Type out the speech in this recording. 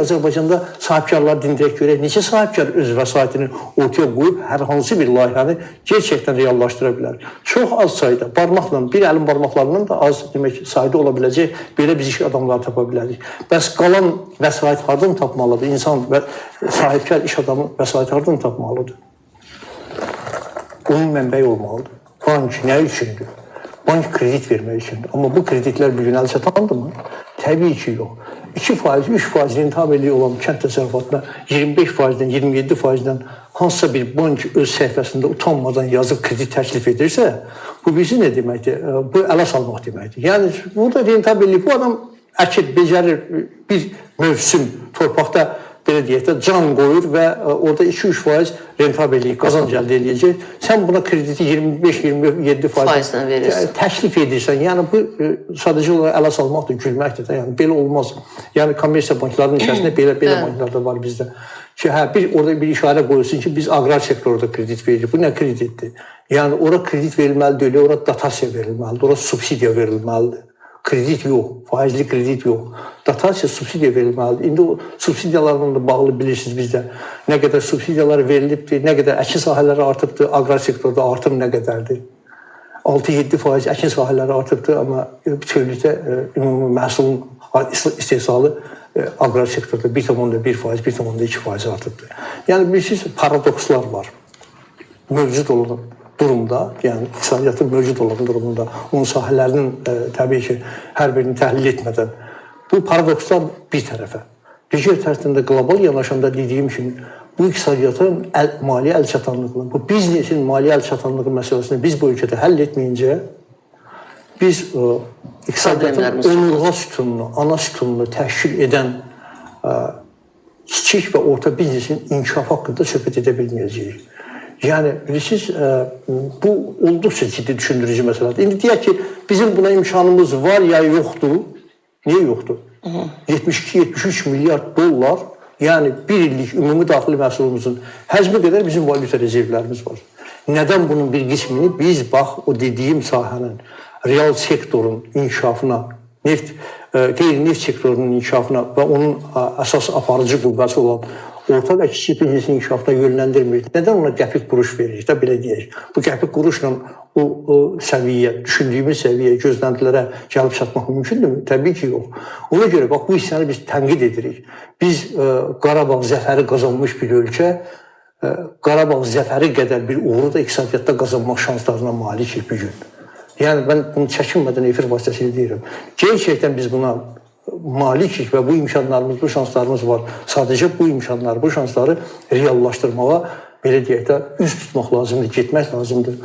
Azərbaycanda sahibkarlar dindirək görək, neçə sahibkar öz vəsaitini ortaya qoyub hər hansı bir layihəni gerçəkdən reallaşdıra bilər. Çox az sayda, barmaqla, bir əlin barmaqlarından da az demək sayda ola biləcək belə biz iş adamları tapa bilərik. Bəs qalan vəsait hardan tapmalıdır? İnsan və sahibkar iş adamı vəsait hardan tapmalıdır? Onun mənbəyi olmalıdır. Bank nə üçündür? Bank kredit vermək üçündür. Amma bu kreditlər bir gün əl çatandırmı? Təbii ki, yox. 2%, 3% rentabiliyi olan kənd təsərrüfatına 25%-dən, 27%-dən hansısa bir bank öz səhifəsində utanmadan yazıb kredit təklif edirsə, bu bizi nə deməkdir? Bu ələ salmaq deməkdir. Yəni, burada rentabiliyi, bu adam əkib, becərir, bir mövsüm torpaqda belə deyək də can qoyur və orada 2-3% rentabiliyi, qazanc əldə edəcək. Sən buna krediti 25-27% təklif edirsən. Yəni, bu sadəcə olaraq ələ salmaqdır, gülməkdir də. Yəni, belə olmaz. Yəni, kommersiya banklarının içərisində belə banklar da var bizdə. Ki, orada bir işarə qoyulsun ki, biz aqrar sektorda kredit veririk. Bu nə kreditdir? Yəni, ora kredit verilməli deyil, ora dotasiya verilməlidir, ora subsidiya verilməlidir. Kredit yox, faizli kredit yox. Dotasiya, subsidiya verilməlidir. İndi o subsidiyalarla da bağlı bilirsiniz bizdə. Nə qədər subsidiyalar verilibdir, nə qədər əkin sahələri artıbdır, aqrar sektorda artım nə qədərdir? 6-7% əkin sahələri artıbdır, amma bütövlükdə ümumi məhsulun istehsalı aqrar sektorda 1,1%, 1,2% artıbdır. Yəni, bilirsiniz, paradokslar var. Mövcud olan durumda, yəni iqtisadiyyatın mövcud olan durumunda, onun sahələrinin təbii ki, hər birini təhlil etmədən bu paradokslar bir tərəfə. Digər tərəfdən də qlobal yanaşanda dediyim kimi, bu iqtisadiyyatın maliyyə əlçatanlığı, bu biznesin maliyyə əlçatanlığı məsələsini biz bu ölkədə həll etməyincə, biz iqtisadiyyatın onurğa sütununu, ana sütununu təşkil edən kiçik və orta biznesin inkişafı haqqında söhbət edə bilməyəcəyik. Yəni, bilirsiniz, bu olduqca ciddi düşündürücü məsələdir. İndi deyək ki, bizim buna imkanımız var ya yoxdur. Niyə yoxdur? 72-73 milyard dollar, yəni bir illik ümumi daxili məhsulumuzun həcmi qədər bizim valyuta rezervlərimiz var. Nədən bunun bir qismini biz, bax, o dediyim sahənin, real sektorun inkişafına, qeyri-neft sektorunun inkişafına və onun əsas aparıcı qüvvəsi olan orta və kiçik biznesin inkişafına yönləndirmirik. Nədən ona qəpik quruş veririk də, belə deyək. Bu qəpik quruşla o səviyyə, düşündüyümüz səviyyə, gözləntilərə gəlib çatmaq mümkündürmü? Təbii ki, yox. Ona görə, bax, bu hissəni biz tənqid edirik. Biz Qarabağ zəfəri qazanmış bir ölkə, Qarabağ zəfəri qədər bir uğuru da iqtisadiyyatda qazanmaq şanslarına malikik bir gün. Yəni, mən bunu çəkinmədən efir vasitəsilə deyirəm. Gerçəkdən biz buna malikik və bu imkanlarımız, bu şanslarımız var. Sadəcə bu imkanları, bu şansları reallaşdırmağa, belə deyək də, üz tutmaq lazımdır, getmək lazımdır.